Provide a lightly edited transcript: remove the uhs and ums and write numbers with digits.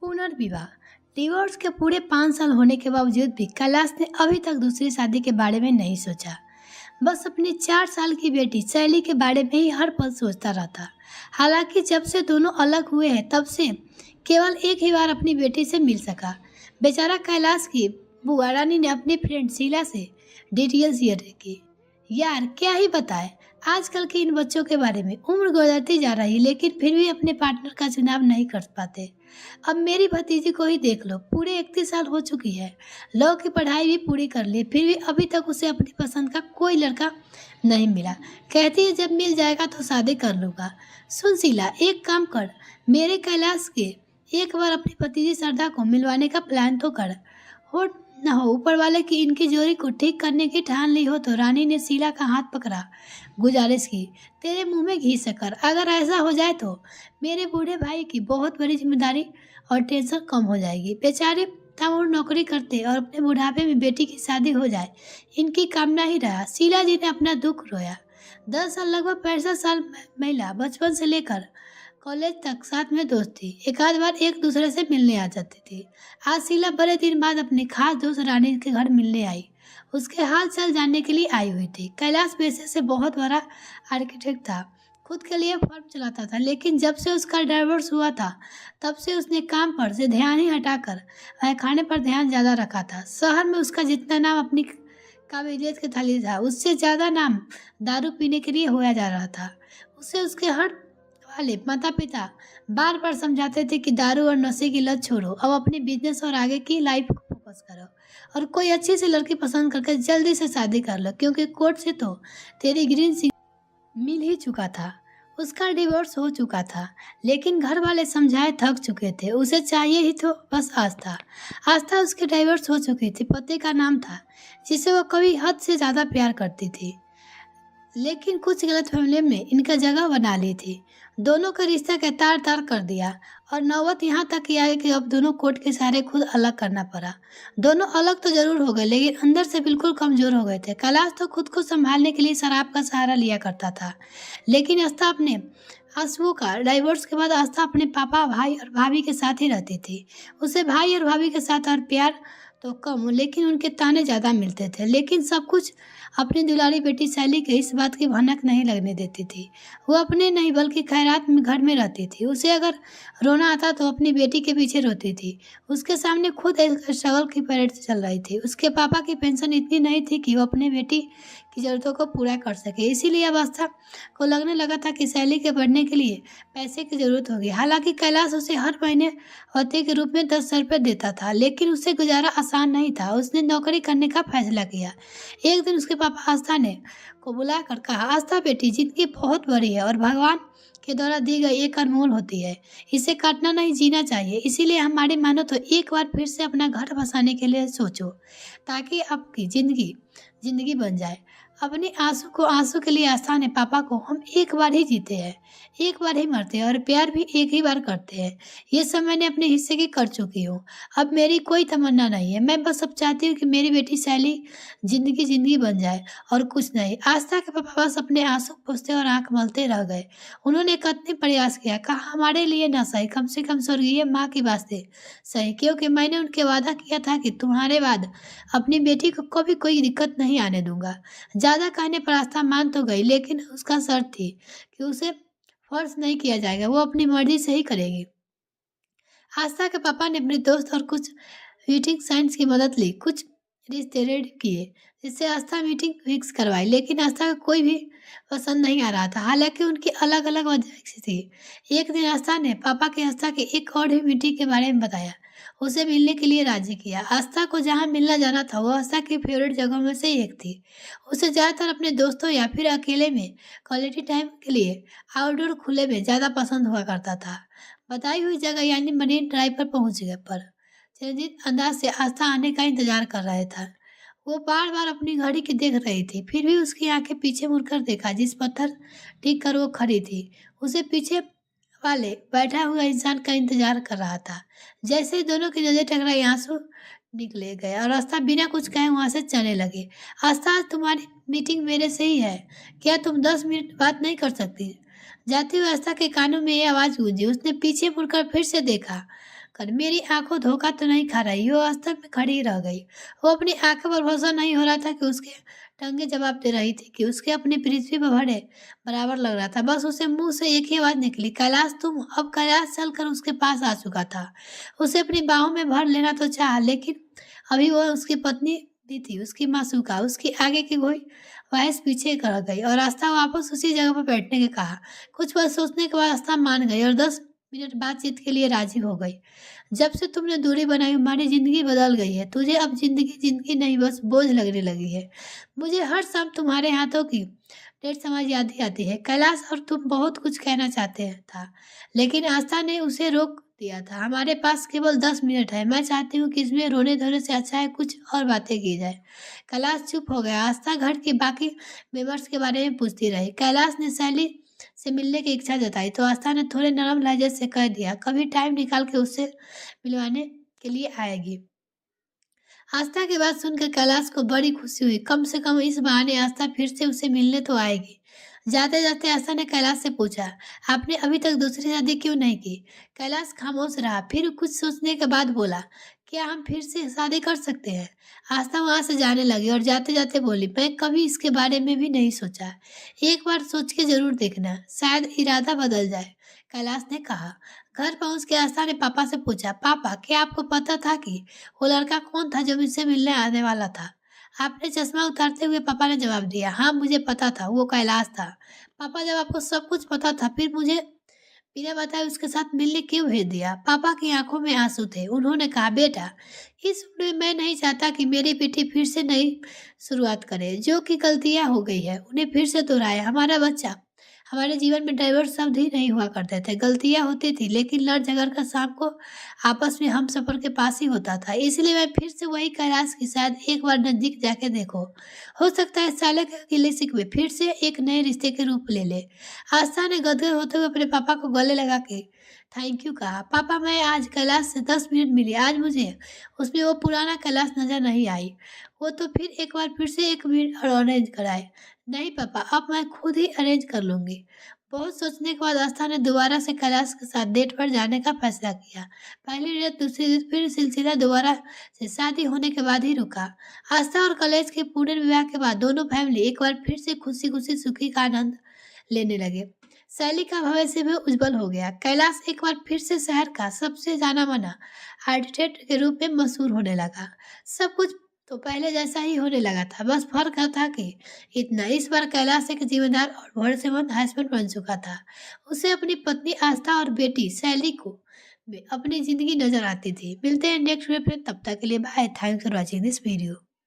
पुनर्विवाह। डिवोर्स के पूरे 5 साल होने के बावजूद भी कैलाश ने अभी तक दूसरी शादी के बारे में नहीं सोचा। बस अपनी 4 साल की बेटी शैली के बारे में ही हर पल सोचता रहता। हालांकि जब से दोनों अलग हुए हैं तब से केवल एक ही बार अपनी बेटी से मिल सका। बेचारा कैलाश की बुआ रानी ने अपनी फ्रेंड शीला से डिटेल शेयर की। यार क्या ही बताए आजकल के इन बच्चों के बारे में। उम्र गुजरती जा रही लेकिन फिर भी अपने पार्टनर का चुनाव नहीं कर पाते। अब मेरी भतीजी को ही देख लो, पूरे 31 साल हो चुकी है, लॉ की पढ़ाई भी पूरी कर ली, फिर भी अभी तक उसे अपनी पसंद का कोई लड़का नहीं मिला। कहती है जब मिल जाएगा तो शादी कर लूँगा। सुन शीला, एक काम कर, मेरे कैलाश के एक बार अपनी भतीजी श्रद्धा को मिलवाने का प्लान तो कर। हो न हो ऊपर वाले की इनकी जोड़ी को ठीक करने की ठान ली हो। तो रानी ने शीला का हाथ पकड़ा, गुजारिश की, तेरे मुंह में घी शक्कर। अगर ऐसा हो जाए तो मेरे बूढ़े भाई की बहुत बड़ी जिम्मेदारी और टेंशन कम हो जाएगी। बेचारे तब नौकरी करते और अपने बुढ़ापे में बेटी की शादी हो जाए, इनकी कामना ही रहा। शीला जी ने अपना दुख रोया। 10 साल, लगभग 65 साल महिला बचपन से लेकर कॉलेज तक साथ में दोस्त थी। एक आध बार एक दूसरे से मिलने आ जाती थी। आज शीला बड़े दिन बाद अपनी खास दोस्त रानी के घर मिलने आई। उसके हाल चाल जानने के लिए आई हुई थी। कैलाश पेशे से बहुत बड़ा आर्किटेक्ट था, खुद के लिए फर्म चलाता था, लेकिन जब से उसका डाइवोर्स हुआ था तब से उसने काम पर से ध्यान ही हटाकर खाने पर ध्यान ज़्यादा रखा था। शहर में उसका जितना नाम अपनी काबिलियत के थाली था, उससे ज़्यादा नाम दारू पीने के लिए होया जा रहा था। उसे उसके हर वाले माता पिता बार बार समझाते थे कि दारू और नशे की लत छोड़ो, अब अपने बिजनेस और आगे की लाइफ को फोकस करो और कोई अच्छी सी लड़की पसंद करके जल्दी से शादी कर लो, क्योंकि कोर्ट से तो तेरी ग्रीन सिग्नल मिल ही चुका था। उसका डिवोर्स हो चुका था, लेकिन घर वाले समझाए थक चुके थे। उसे चाहिए ही तो बस आस्था। आस्था उसके डिवोर्स हो चुकी थी, पति का नाम था जिसे वो कभी हद से ज़्यादा प्यार करती थी, लेकिन कुछ गलतफहमी में इनका जगह बना ली थी। दोनों का रिश्ता के तार तार कर दिया और नौबत यहाँ तक की आई कि अब दोनों कोर्ट के सहारे खुद अलग करना पड़ा। दोनों अलग तो जरूर हो गए, लेकिन अंदर से बिल्कुल कमजोर हो गए थे। कैलाश तो खुद को संभालने के लिए शराब का सहारा लिया करता था, लेकिन आस्था अपने आंसुओं का डाइवोर्स के बाद आस्था अपने पापा, भाई और भाभी के साथ ही रहती थी। उसे भाई और भाभी के साथ और प्यार तो कम, लेकिन उनके ताने ज़्यादा मिलते थे। लेकिन सब कुछ अपनी दुलारी बेटी शैली के इस बात की भनक नहीं लगने देती थी। वो अपने नहीं बल्कि खैरात में घर में रहती थी। उसे अगर रोना आता तो अपनी बेटी के पीछे रोती थी। उसके सामने खुद एक स्ट्रगल की परेड चल रही थी। उसके पापा की पेंशन इतनी नहीं थी कि वो अपने बेटी की ज़रूरतों को पूरा कर सके। इसीलिए अब आस्था को लगने लगा था कि शैली के बढ़ने के लिए पैसे की ज़रूरत होगी। हालांकि कैलाश उसे हर महीने भत्ते के रूप में 10,000 रुपये देता था, लेकिन उससे गुजारा आसान नहीं था। उसने नौकरी करने का फैसला किया। एक दिन उसके पापा आस्था ने को बुलाकर कहा, आस्था बेटी, जिंदगी बहुत बड़ी है और भगवान के द्वारा दी गई एक अनमोल होती है, इसे काटना नहीं, जीना चाहिए। इसीलिए हमारी मानो तो एक बार फिर से अपना घर बसाने के लिए सोचो, ताकि आपकी जिंदगी बन जाए। अपने आंसू को आंसू के लिए आस्था ने पापा को, हम एक बार ही जीते हैं, एक बार ही मरते हैं और प्यार भी एक ही बार करते हैं। ये सब मैंने अपने हिस्से की कर चुकी हूँ। अब मेरी कोई तमन्ना नहीं है। मैं बस अब चाहती हूँ कि मेरी बेटी शैली जिंदगी बन जाए और कुछ नहीं। आस्था के पापा बस अपने आंसू पोंछते और आंख मलते रह गए। उन्होंने कतई प्रयास किया, कहा हमारे लिए ना सही, कम से कम स्वर्गीय माँ की वास्ते सही, क्योंकि मैंने उनके वादा किया था कि तुम्हारे बाद अपनी बेटी को कभी कोई दिक्कत नहीं आने दूंगा। ज़्यादा कहने पर आस्था मान तो गई, लेकिन उसका शर्त थी कि उसे फोर्स नहीं किया जाएगा, वो अपनी मर्जी से ही करेगी। आस्था के पापा ने अपने दोस्त और कुछ मीटिंग साइंस की मदद ली, कुछ रिश्ते रेड किए, जिससे आस्था मीटिंग फिक्स करवाई, लेकिन आस्था का कोई भी पसंद नहीं आ रहा था। हालांकि उनकी अलग अलग वजह थी। एक दिन आस्था ने पापा के आस्था के एक और भी मीटिंग के बारे में बताया, उसे मिलने के लिए राजी किया। आस्था को जहाँ मिलना जाना था वो आस्था की फेवरेट जगहों में से एक थी। उसे ज़्यादातर अपने दोस्तों या फिर अकेले में क्वालिटी टाइम के लिए आउटडोर खुले में ज़्यादा पसंद हुआ करता था। बताई हुई जगह यानी मरीन ड्राइव पर पहुंच गए पर चिरंजीत अंदाज से आस्था आने का इंतजार कर रहा था। वो बार बार अपनी घड़ी की देख रही थी, फिर भी उसकी आंखें पीछे मुड़कर देखा जिस पत्थर टिक कर वो खड़ी थी। उसे पीछे वाले बैठा हुआ इंसान का इंतजार कर रहा था। जैसे ही दोनों की नजर टकराई, आंसू निकले गए और आस्था बिना कुछ कहे वहां से चलने लगी। आस्था, आज तुम्हारी मीटिंग मेरे से ही है, क्या तुम 10 मिनट बात नहीं कर सकती? जाती हुई आस्था के कानों में ये आवाज गूंजी। उसने पीछे मुड़कर फिर से देखा। कर मेरी आंखों धोखा तो नहीं खा रही। वो वास्तव में खड़ी रह गई। वो अपनी आंखों पर भरोसा नहीं हो रहा था कि उसके टंगे जवाब दे रही थी कि उसके अपनी पृथ्वी पर भरे बराबर लग रहा था। बस उसे मुंह से एक ही आवाज निकली, कैलाश तुम। अब कैलाश चलकर उसके पास आ चुका था। उसे अपनी बाहों में भर लेना तो चाहा, लेकिन अभी वो उसकी पत्नी भी थी, उसकी मासूका। उसकी आगे की कोई ख्वाहिश पीछे कर गई और आस्था वापस उसी जगह पर बैठने के कहा। कुछ बार सोचने के बाद आस्था मान गई और 10 मिनट बातचीत के लिए राजी हो गई। जब से तुमने दूरी बनाई हमारी जिंदगी बदल गई है। तुझे अब जिंदगी जिंदगी नहीं बस बोझ लगने लगी है। मुझे हर शाम तुम्हारे हाथों की डेट समझ याद आती है। कैलाश और तुम बहुत कुछ कहना चाहते हैं था, लेकिन आस्था ने उसे रोक दिया था। हमारे पास केवल 10 मिनट है। मैं चाहती हूँ कि इसमें रोने धोने से अच्छा है कुछ और बातें की जाए। कैलाश चुप हो गया। आस्था घर के बाकी मेंबर्स के बारे में पूछती रही। कैलाश ने सैली से मिलने की इच्छा जताई तो आस्था ने थोड़े नरम लहजे से कह दिया, कभी टाइम निकाल के उससे मिलवाने के लिए आएगी। आस्था की बात सुनकर कैलाश को बड़ी खुशी हुई। कम से कम इस बहाने आस्था फिर से उसे मिलने तो आएगी। जाते जाते आस्था ने कैलाश से पूछा, आपने अभी तक दूसरी शादी क्यों नहीं की? कैलाश खामोश रहा, फिर कुछ सोचने के बाद बोला, क्या हम फिर से शादी कर सकते हैं? आस्था वहां से जाने लगी और जाते जाते बोली, मैं कभी इसके बारे में भी नहीं सोचा। एक बार सोच के जरूर देखना, शायद इरादा बदल जाए, कैलाश ने कहा। घर पहुंच के आस्था ने पापा से पूछा, पापा क्या आपको पता था कि वो लड़का कौन था जो मुझसे मिलने आने वाला था? आपने चश्मा उतारते हुए पापा ने जवाब दिया, हाँ मुझे पता था, वो कैलाश था। पापा जब आपको सब कुछ पता था फिर मुझे बिना बताए उसके साथ मिलने क्यों भेज दिया? पापा की आंखों में आंसू थे। उन्होंने कहा, बेटा इस उम्र में मैं नहीं चाहता कि मेरी बेटी फिर से नई शुरुआत करे। जो कि गलतियां हो गई है उन्हें फिर से दोहराए। हमारा बच्चा हमारे जीवन में डाइवर्स शब्द ही नहीं हुआ करते थे। गलतियां होती थी लेकिन लड़ झगड़ कर शाम को आपस में हम सफर के पास ही होता था। इसलिए मैं फिर से वही कैलाश की शायद एक बार नजदीक जाके देखो। हो सकता है साले के अकेले सिकवे फिर से एक नए रिश्ते के रूप ले ले। आस्था ने गदगद होते हुए अपने पापा को गले लगा के थैंक यू कहा। पापा मैं आज कैलाश से 10 मिनट मिली। आज मुझे उसमें वो पुराना कैलाश नजर नहीं आई। वो तो फिर एक बार फिर से एक मिनट और अरेंज कराए। नहीं पापा अब मैं खुद ही अरेंज कर लूंगी। बहुत सोचने के बाद आस्था ने दोबारा से कैलाश के साथ डेट पर जाने का फैसला किया। पहली डेट, दूसरी डेट, फिर सिलसिला दोबारा से शादी होने के बाद ही रुका। आस्था और कॉलेज के पुनर्विवाह के बाद दोनों फैमिली एक बार फिर से खुशी खुशी सुखी का आनंद लेने लगे। शैली का भविष्य भी उज्जवल हो गया। कैलाश एक बार फिर से शहर का सबसे जाना माना आर्किटेक्ट के रूप में मशहूर होने लगा। सब कुछ तो पहले जैसा ही होने लगा था, बस फर्क था कि इतना इस बार कैलाश एक जिम्मेदार और भरोसेमंद हस्बैंड बन चुका था। उसे अपनी पत्नी आस्था और बेटी शैली को में अपनी जिंदगी नजर आती थी। मिलते हैं नेक्स्ट वीडियो में, तब तक के लिए bye. Thanks for watching this video.